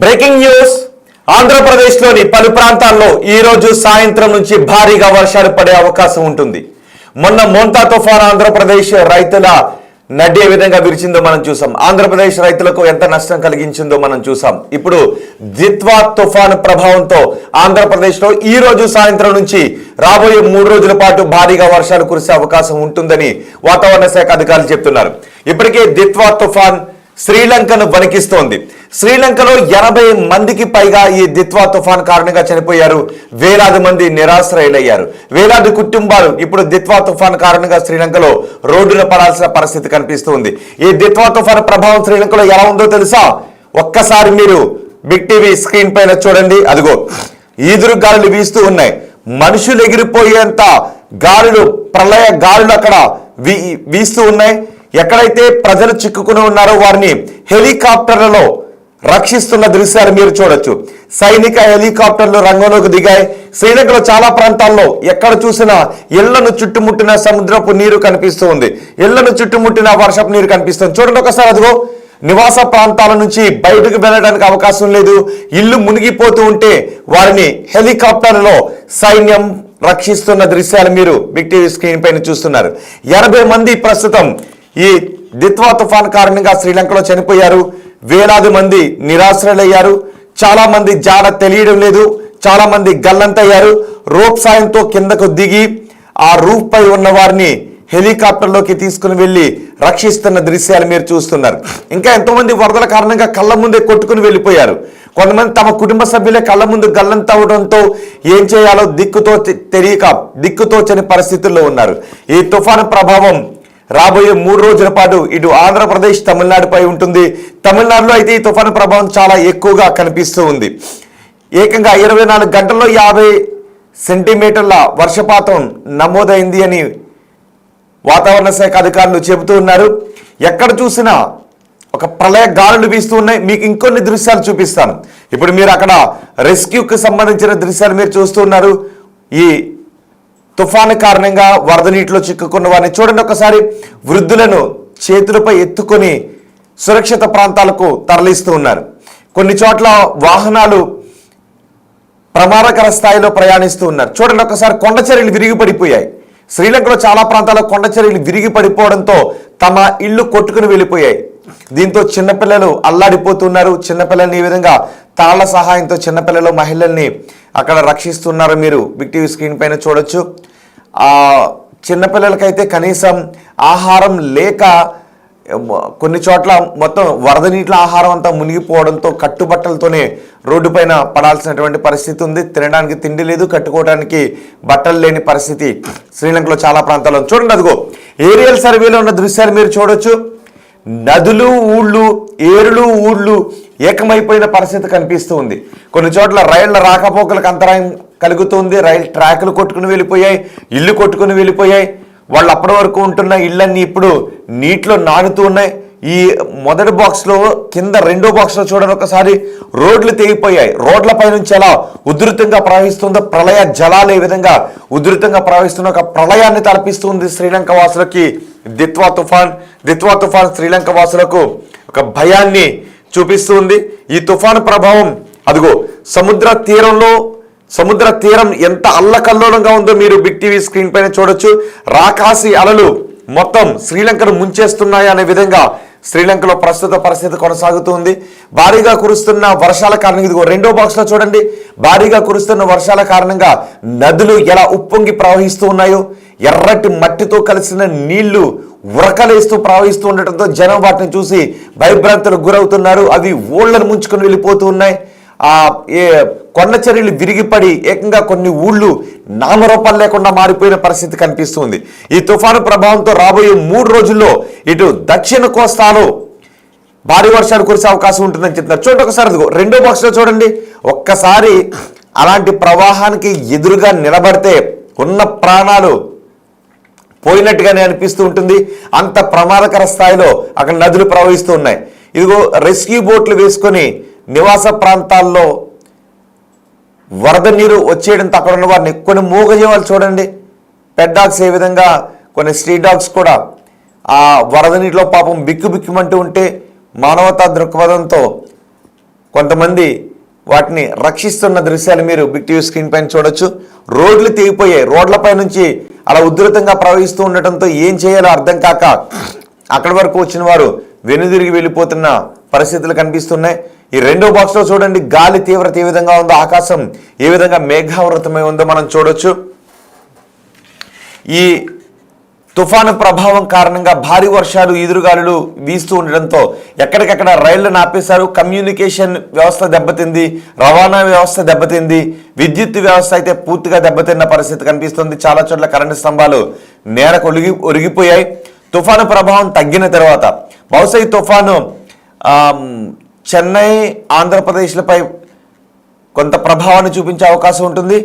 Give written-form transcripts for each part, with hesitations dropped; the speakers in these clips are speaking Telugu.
Breaking news. ఆంధ్రప్రదేశ్లోని పలు ప్రాంతాల్లో ఈ రోజు సాయంత్రం నుంచి భారీగా వర్షాలు పడే అవకాశం ఉంటుంది. మొన్న మోంతా తుఫాను ఆంధ్రప్రదేశ్ రైతుల నడ్డి ఏ విధంగా విరిచిందో మనం చూసాం. ఆంధ్రప్రదేశ్ రైతులకు ఎంత నష్టం కలిగించిందో మనం చూసాం. ఇప్పుడు దిత్వా తుఫాను ప్రభావంతో ఆంధ్రప్రదేశ్లో ఈ రోజు సాయంత్రం నుంచి రాబోయే 3 రోజుల పాటు భారీగా వర్షాలు కురిసే అవకాశం ఉంటుందని వాతావరణ శాఖ అధికారులు చెప్తున్నారు. ఇప్పటికే దిత్వా తుఫాన్ శ్రీలంకను వణికిస్తోంది. శ్రీలంకలో 80 మందికి పైగా ఈ దిత్వా తుఫాన్ కారణంగా చనిపోయారు. వేలాది మంది నిరాశ్రయులయ్యారు. వేలాది కుటుంబాలు ఇప్పుడు దిత్వా తుఫాన్ కారణంగా శ్రీలంకలో రోడ్డున పడాల్సిన పరిస్థితి కనిపిస్తుంది. ఈ దిత్వా తుఫాన్ ప్రభావం శ్రీలంకలో ఎలా ఉందో తెలుసా? ఒక్కసారి మీరు బిగ్ టీవీ స్క్రీన్ పైన చూడండి. అదిగో ఈదురు గాలులు వీస్తూ ఉన్నాయి. మనుషులు ఎగిరిపోయేంత గాలులు, ప్రళయ గాలులు అక్కడ వీస్తూ ఉన్నాయి. ఎక్కడైతే ప్రజలు చిక్కుకుని ఉన్నారో వారిని హెలికాప్టర్లలో రక్షిస్తున్న దృశ్యాలు మీరు చూడొచ్చు. సైనిక హెలికాప్టర్లు రంగంలోకి దిగాయి. శ్రీలంకలో చాలా ప్రాంతాల్లో ఎక్కడ చూసినా ఇళ్లను చుట్టుముట్టిన సముద్రపు నీరు కనిపిస్తూ ఉంది. ఇళ్లను చుట్టుముట్టిన వర్షపు నీరు కనిపిస్తుంది. చూడండి ఒకసారి. అదిగో నివాస ప్రాంతాల నుంచి బయటకు వెళ్ళడానికి అవకాశం లేదు. ఇల్లు మునిగిపోతూ ఉంటే వారిని హెలికాప్టర్లలో సైన్యం రక్షిస్తున్న దృశ్యాలు మీరు బిగ్ టీవీ స్క్రీన్ పైన చూస్తున్నారు. 80 మంది ప్రస్తుతం ఈ దిత్వా తుఫాన్ కారణంగా శ్రీలంకలో చనిపోయారు. వేలాది మంది నిరాశ్రయులయ్యారు. చాలా మంది జాడ తెలియడం లేదు. చాలా మంది గల్లంతయ్యారు. రోప్ సాయంతో కిందకు దిగి ఆ రూఫ్ పై ఉన్న వారిని హెలికాప్టర్లోకి తీసుకుని వెళ్ళి రక్షిస్తున్న దృశ్యాలు మీరు చూస్తున్నారు. ఇంకా ఎంతో మంది వరదల కారణంగా కళ్ళ ముందే కొట్టుకుని వెళ్ళిపోయారు. కొంతమంది తమ కుటుంబ సభ్యులే కళ్ళ ముందు గల్లంతవడంతో ఏం చేయాలో దిక్కుతోచని పరిస్థితుల్లో ఉన్నారు. ఈ తుఫాను ప్రభావం రాబోయే 3 రోజుల పాటు ఇటు ఆంధ్రప్రదేశ్, తమిళనాడుపై ఉంటుంది. తమిళనాడులో అయితే ఈ తుఫాను ప్రభావం చాలా ఎక్కువగా కనిపిస్తూ ఉంది. ఏకంగా 24 గంటల్లో 50 సెంటీమీటర్ల వర్షపాతం నమోదైంది అని వాతావరణ శాఖ అధికారులు చెబుతూ ఉన్నారు. ఎక్కడ చూసినా ఒక ప్రళయ గాలులు వీస్తూ ఉన్నాయి. మీకు ఇంకొన్ని దృశ్యాలు చూపిస్తాను. ఇప్పుడు మీరు అక్కడ రెస్క్యూకి సంబంధించిన దృశ్యాలు మీరు చూస్తూ ఉన్నారు. ఈ తుఫాను కారణంగా వరద నీటిలో చిక్కుకున్న వారిని చూడండి ఒకసారి. వృద్ధులను చేతులపై ఎత్తుకొని సురక్షిత ప్రాంతాలకు తరలిస్తూ ఉన్నారు. కొన్ని చోట్ల వాహనాలు ప్రమాదకర స్థాయిలో ప్రయాణిస్తూ ఉన్నారు. చూడండి ఒకసారి. కొండ చర్యలు విరిగి పడిపోయాయి. శ్రీలంకలో చాలా ప్రాంతాల్లో కొండ చర్యలు విరిగి పడిపోవడంతో తమ ఇళ్లు కొట్టుకుని వెళ్ళిపోయాయి. దీంతో చిన్నపిల్లలు అల్లాడిపోతున్నారు. చిన్నపిల్లల్ని ఈ విధంగా తాళ్ల సహాయంతో చిన్నపిల్లలు, మహిళల్ని అక్కడ రక్షిస్తున్నారు. మీరు బిగ్ టీవీ స్క్రీన్ పైన చూడొచ్చు. చిన్నపిల్లలకైతే కనీసం ఆహారం లేక కొన్ని చోట్ల మొత్తం వరద నీటిలో ఆహారం అంతా మునిగిపోవడంతో కట్టుబట్టలతోనే రోడ్డు పైన పడాల్సినటువంటి పరిస్థితి ఉంది. తినడానికి తిండి లేదు, కట్టుకోవడానికి బట్టలు లేని పరిస్థితి శ్రీలంకలో చాలా ప్రాంతాల్లో. చూడండి అదిగో ఏరియల్ సర్వేలో ఉన్న దృశ్యాలు మీరు చూడొచ్చు. నదులు, ఊళ్ళు, ఏరులు, ఊళ్ళు ఏకమైపోయిన పరిస్థితి కనిపిస్తూ ఉంది. కొన్ని చోట్ల రైళ్ల రాకపోకలకు అంతరాయం కలుగుతుంది. రైలు ట్రాకులు కొట్టుకుని వెళ్ళిపోయాయి. ఇల్లు కొట్టుకుని వెళ్ళిపోయాయి. వాళ్ళు అప్పటి వరకు ఉంటున్న ఇళ్ళన్నీ ఇప్పుడు నీటిలో నానుతూ ఉన్నాయి. ఈ మొదటి బాక్స్లో కింద రెండో బాక్స్లో చూడండి ఒకసారి. రోడ్లు తెగిపోయాయి. రోడ్లపై నుంచి ఎలా ఉధృతంగా ప్రవహిస్తుందో, ప్రళయ జలాలు ఏ విధంగా ఉధృతంగా ప్రవహిస్తున్న ఒక ప్రళయాన్ని తలపిస్తుంది శ్రీలంక వాసులకి దిత్వా తుఫాన్ శ్రీలంక వాసులకు ఒక భయాన్ని చూపిస్తుంది. ఈ తుఫాను ప్రభావం అదిగో సముద్ర తీరం ఎంత అల్లకల్లోలంగా ఉందో మీరు బిగ్ టీవీ స్క్రీన్ పైన చూడొచ్చు. రాకాసి అలలు మొత్తం శ్రీలంకను ముంచేస్తున్నాయి అనే విధంగా శ్రీలంకలో ప్రస్తుత పరిస్థితి కొనసాగుతుంది. భారీగా కురుస్తున్న వర్షాల కారణంగా ఇదిగో రెండో బాక్స్లో చూడండి. భారీగా కురుస్తున్న వర్షాల కారణంగా నదులు ఎలా ఉప్పొంగి ప్రవహిస్తూ ఉన్నాయో, ఎర్రటి మట్టితో కలిసిన నీళ్లు ఉరకలేస్తూ ప్రవహిస్తూ ఉండటంతో జనం వాటిని చూసి భయభ్రాంతులకు గురవుతున్నారు. అవి ఓళ్లను ముంచుకొని వెళ్ళిపోతూ ఉన్నాయి. కొండ చర్యలు విరిగిపడి ఏకంగా కొన్ని ఊళ్ళు నామరూపాలు లేకుండా మారిపోయిన పరిస్థితి కనిపిస్తుంది. ఈ తుఫాను ప్రభావంతో రాబోయే 3 రోజుల్లో ఇటు దక్షిణ కోస్తాలో భారీ వర్షాలు కురిసే అవకాశం ఉంటుందని చెప్తున్నారు. చూడండి ఒకసారి. రెండో బాక్స్లో చూడండి. ఒక్కసారి అలాంటి ప్రవాహానికి ఎదురుగా నిలబడితే ఉన్న ప్రాణాలు పోయినట్టుగానే అనిపిస్తూ ఉంటుంది. అంత ప్రమాదకర స్థాయిలో అక్కడ నదులు ప్రవహిస్తూ ఉన్నాయి. ఇదిగో రెస్క్యూ బోట్లు వేసుకొని నివాస ప్రాంతాల్లో వరద నీరు వచ్చేయడంతో అక్కడ ఉన్న వారిని కొన్ని మూగజీవాలు చూడండి. పెట్ డాగ్స్ ఏ విధంగా, కొన్ని స్ట్రీట్ డాగ్స్ కూడా ఆ వరద నీటిలో పాపం బిక్కుమంటూ ఉంటే మానవతా దృక్పథంతో కొంతమంది వాటిని రక్షిస్తున్న దృశ్యాలు మీరు బిగ్ టీవీ స్క్రీన్ పైన చూడొచ్చు. రోడ్లు తెగిపోయాయి, రోడ్లపై నుంచి అలా ఉధృతంగా ప్రవహిస్తూ ఉండటంతో ఏం చేయాలో అర్థం కాక అక్కడి వరకు వచ్చిన వారు వెనుదిరిగి వెళ్ళిపోతున్న పరిస్థితులు కనిపిస్తున్నాయి. ఈ రెండో బాక్స్లో చూడండి, గాలి తీవ్రత ఏ విధంగా ఉందో, ఆకాశం ఏ విధంగా మేఘావృతమై ఉందో మనం చూడొచ్చు. ఈ తుఫాను ప్రభావం కారణంగా భారీ వర్షాలు, ఈదురుగాలులు వీస్తూ ఉండడంతో ఎక్కడికక్కడ రైళ్లను ఆపేశారు. కమ్యూనికేషన్ వ్యవస్థ దెబ్బతింది, రవాణా వ్యవస్థ దెబ్బతింది, విద్యుత్ వ్యవస్థ అయితే పూర్తిగా దెబ్బతిన్న పరిస్థితి కనిపిస్తుంది. చాలా చోట్ల కరెంటు స్తంభాలు నేలకు ఒరిగిపోయాయి. తుఫాను ప్రభావం తగ్గిన తర్వాత బహుశా ఈ తుఫాను చెన్నై, ఆంధ్రప్రదేశ్లపై కొంత ప్రభావాన్ని చూపించే అవకాశం ఉంటుంది,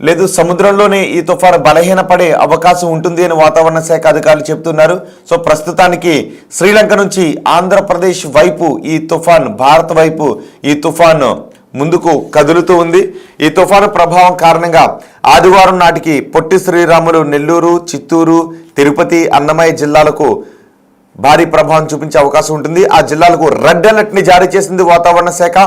లేదు సముద్రంలోనే ఈ తుఫాను బలహీనపడే అవకాశం ఉంటుంది అని వాతావరణ శాఖ అధికారులు చెప్తున్నారు. సో ప్రస్తుతానికి శ్రీలంక నుంచి ఆంధ్రప్రదేశ్ వైపు ఈ తుఫాన్, భారత్ వైపు ఈ తుఫాను ముందుకు కదులుతూ ఉంది. ఈ తుఫాను ప్రభావం కారణంగా ఆదివారం నాటికి పొట్టి శ్రీరాములు, నెల్లూరు, చిత్తూరు, తిరుపతి, అన్నమయ్య జిల్లాలకు భారీ ప్రభావం చూపించే అవకాశం ఉంటుంది. ఆ జిల్లాలకు రెడ్ అలర్ట్ ని జారీ చేసింది వాతావరణ శాఖ.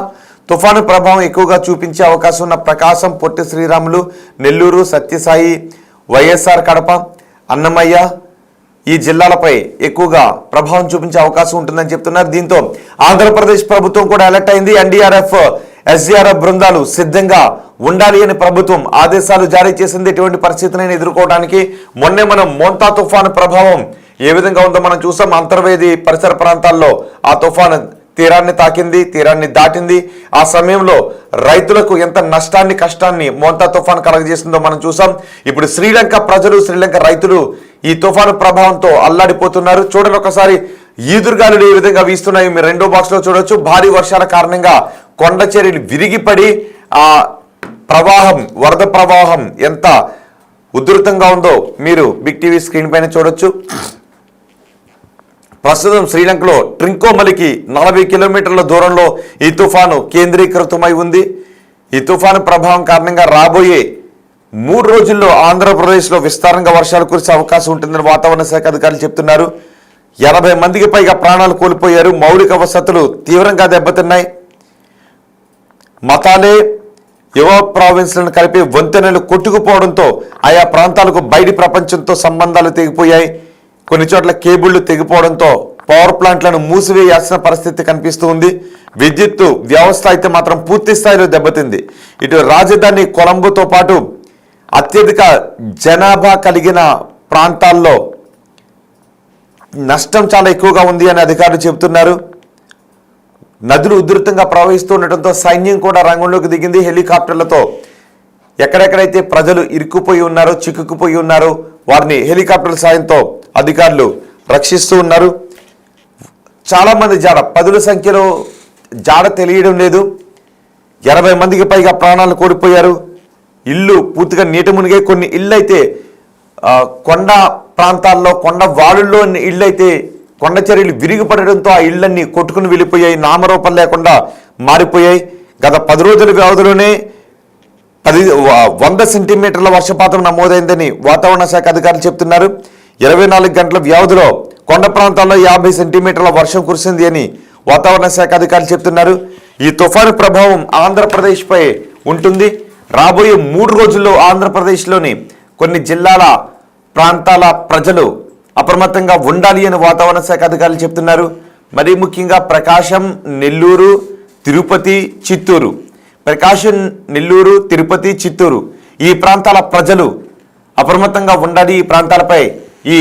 తుఫాను ప్రభావం ఎక్కువగా చూపించే అవకాశం ఉన్న ప్రకాశం, పొట్టి శ్రీరాములు, నెల్లూరు, సత్యసాయి, వైఎస్ఆర్ కడప, అన్నమయ్య ఈ జిల్లాలపై ఎక్కువగా ప్రభావం చూపించే అవకాశం ఉంటుందని చెప్తున్నారు. దీంతో ఆంధ్రప్రదేశ్ ప్రభుత్వం కూడా అలర్ట్ అయింది. ఎన్డీఆర్ఎఫ్, ఎస్డీఆర్ఎఫ్ బృందాలు సిద్ధంగా ఉండాలి అని ప్రభుత్వం ఆదేశాలు జారీ చేసింది. ఎటువంటి పరిస్థితులను ఎదుర్కోవడానికి మొన్నే మనం మోంతా తుఫాను ప్రభావం ఏ విధంగా ఉందో మనం చూసాం. అంతర్వేది పరిసర ప్రాంతాల్లో ఆ తుఫాను తీరాన్ని తాకింది, తీరాన్ని దాటింది. ఆ సమయంలో రైతులకు ఎంత నష్టాన్ని, కష్టాన్ని మోంతా తుఫాను కలగజేసిందో మనం చూసాం. ఇప్పుడు శ్రీలంక ప్రజలు, శ్రీలంక రైతులు ఈ తుఫాను ప్రభావంతో అల్లాడిపోతున్నారు. చూడండి ఒకసారి, ఈదురుగాలులు ఏ విధంగా వీస్తున్నాయి మీరు రెండో బాక్స్ లో చూడొచ్చు. భారీ వర్షాల కారణంగా కొండ చర్యలు విరిగిపడి ఆ ప్రవాహం, వరద ప్రవాహం ఎంత ఉధృతంగా ఉందో మీరు బిగ్ టీవీ స్క్రీన్ పైన చూడొచ్చు. ప్రస్తుతం శ్రీలంకలో ట్రింకోమలికి 40 కిలోమీటర్ల దూరంలో ఈ తుఫాను కేంద్రీకృతమై ఉంది. ఈ తుఫాను ప్రభావం కారణంగా రాబోయే 3 రోజుల్లో ఆంధ్రప్రదేశ్లో విస్తారంగా వర్షాలు కురిసే అవకాశం ఉంటుందని వాతావరణ శాఖ అధికారులు చెప్తున్నారు. 80 మందికి పైగా ప్రాణాలు కోల్పోయారు. మౌలిక వసతులు తీవ్రంగా దెబ్బతిన్నాయి. మతాలే, యువ ప్రావిన్స్లను కలిపి వంతెనలు కొట్టుకుపోవడంతో ఆయా ప్రాంతాలకు బయటి ప్రపంచంతో సంబంధాలు తెగిపోయాయి. కొన్ని చోట్ల కేబుళ్లు తెగిపోవడంతో పవర్ ప్లాంట్లను మూసివేయాల్సిన పరిస్థితి కనిపిస్తూ ఉంది. విద్యుత్ వ్యవస్థ అయితే మాత్రం పూర్తి స్థాయిలో దెబ్బతింది. ఇటు రాజధాని కొలంబోతో పాటు అత్యధిక జనాభా కలిగిన ప్రాంతాల్లో నష్టం చాలా ఎక్కువగా ఉంది అని అధికారులు చెబుతున్నారు. నదులు ఉధృతంగా ప్రవహిస్తూ ఉండటంతో సైన్యం కూడా రంగంలోకి దిగింది. హెలికాప్టర్లతో ఎక్కడెక్కడైతే ప్రజలు ఇరుక్కుపోయి ఉన్నారో, చిక్కుకుపోయి ఉన్నారో వారిని హెలికాప్టర్ల సాయంతో అధికారులు రక్షిస్తూ ఉన్నారు. చాలామంది జాడ, 10ల సంఖ్యలో జాడ తెలియడం లేదు. 80 మందికి పైగా ప్రాణాలు కోల్పోయారు. ఇల్లు పూర్తిగా నీట మునిగే, కొన్ని ఇళ్ళు అయితే కొండ ప్రాంతాల్లో, కొండ వాలుల్లో ఇళ్ళు అయితే కొండ చర్యలు విరిగిపడడంతో ఆ ఇళ్లన్నీ కొట్టుకుని వెళ్ళిపోయాయి, నామరూపం లేకుండా మారిపోయాయి. గత 10 రోజుల వ్యవధిలోనే 100 సెంటీమీటర్ల వర్షపాతం నమోదైందని వాతావరణ శాఖ అధికారులు చెప్తున్నారు. 24 గంటల వ్యవధిలో కొండ ప్రాంతాల్లో 50 సెంటీమీటర్ల వర్షం కురిసింది అని వాతావరణ శాఖ అధికారులు చెప్తున్నారు. ఈ తుఫాను ప్రభావం ఆంధ్రప్రదేశ్పై ఉంటుంది. రాబోయే 3 రోజుల్లో ఆంధ్రప్రదేశ్లోని కొన్ని జిల్లాల, ప్రాంతాల ప్రజలు అప్రమత్తంగా ఉండాలి అని వాతావరణ శాఖ అధికారులు చెప్తున్నారు. మరీ ముఖ్యంగా ప్రకాశం, నెల్లూరు, తిరుపతి, చిత్తూరు, ప్రకాశం, నెల్లూరు, తిరుపతి, చిత్తూరు ఈ ప్రాంతాల ప్రజలు అప్రమత్తంగా ఉండాలి. ఈ ప్రాంతాలపై ఈ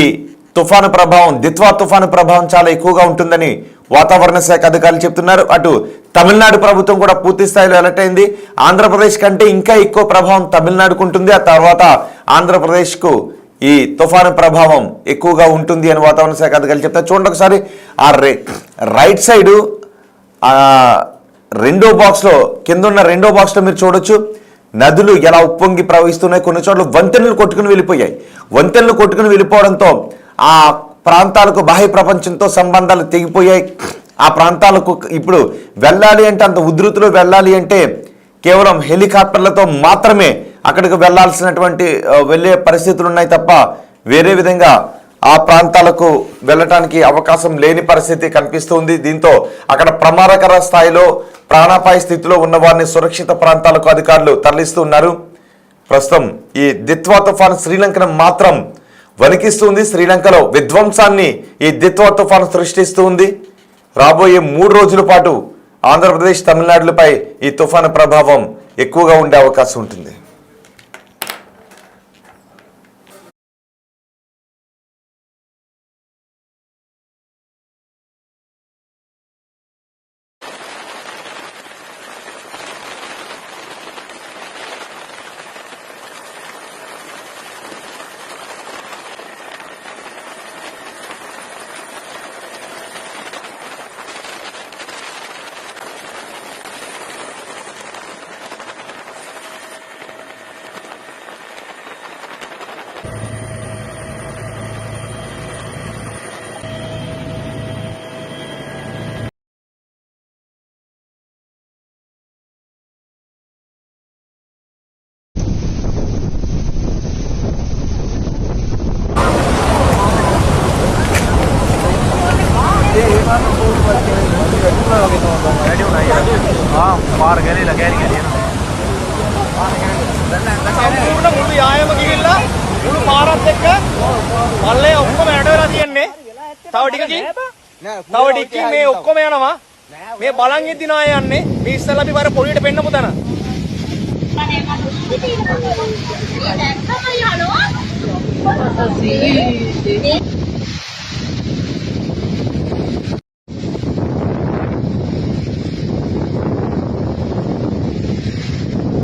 తుఫాను ప్రభావం, దిత్వా తుఫాను ప్రభావం చాలా ఎక్కువగా ఉంటుందని వాతావరణ శాఖ అధికారులు చెప్తున్నారు. అటు తమిళనాడు ప్రభుత్వం కూడా పూర్తి స్థాయిలో అలర్ట్ అయింది. ఆంధ్రప్రదేశ్ కంటే ఇంకా ఎక్కువ ప్రభావం తమిళనాడుకు ఉంటుంది. ఆ తర్వాత ఆంధ్రప్రదేశ్కు ఈ తుఫాను ప్రభావం ఎక్కువగా ఉంటుంది అని వాతావరణ శాఖ అధికారులు చెప్తారు. చూడండి ఒకసారి, ఆ రైట్ సైడు రెండో బాక్స్లో, కింద ఉన్న రెండో బాక్స్లో మీరు చూడొచ్చు నదులు ఎలా ఉప్పొంగి ప్రవహిస్తున్నాయి. కొన్ని చోట్ల వంతెనలు కొట్టుకుని వెళ్ళిపోయాయి. వంతెనలు కొట్టుకుని వెళ్ళిపోవడంతో ఆ ప్రాంతాలకు బాహ్య ప్రపంచంతో సంబంధాలు తెగిపోయాయి. ఆ ప్రాంతాలకు ఇప్పుడు వెళ్ళాలి అంటే, అంత ఉధృతిలో వెళ్ళాలి అంటే కేవలం హెలికాప్టర్లతో మాత్రమే అక్కడికి వెళ్ళే పరిస్థితులు ఉన్నాయి తప్ప వేరే విధంగా ఆ ప్రాంతాలకు వెళ్ళటానికి అవకాశం లేని పరిస్థితి కనిపిస్తుంది. దీంతో అక్కడ ప్రమాదకర స్థాయిలో ప్రాణాపాయ స్థితిలో ఉన్న వారిని సురక్షిత ప్రాంతాలకు అధికారులు తరలిస్తూ ఉన్నారు. ప్రస్తుతం ఈ దిత్వా తుఫాను శ్రీలంకను మాత్రం వణికిస్తుంది. శ్రీలంకలో విధ్వంసాన్ని ఈ దిత్వా తుఫాను సృష్టిస్తూ ఉంది. రాబోయే 3 రోజుల పాటు ఆంధ్రప్రదేశ్, తమిళనాడులపై ఈ తుఫాను ప్రభావం ఎక్కువగా ఉండే అవకాశం ఉంటుంది. මුළු යායම ගිහිල්ලා මුළු පාරත් එක්ක පල්ලේ ඔක්කොම ඇඩවෙලා තියෙන්නේ. තව ටිකකින් මේ ඔක්කොම යනවා. මේ බලන් ඉද්දි නා යන්නේ. මේ ඉස්සෙල්ලා අපි වර පොලියට පෙන්නපු තැන. Ini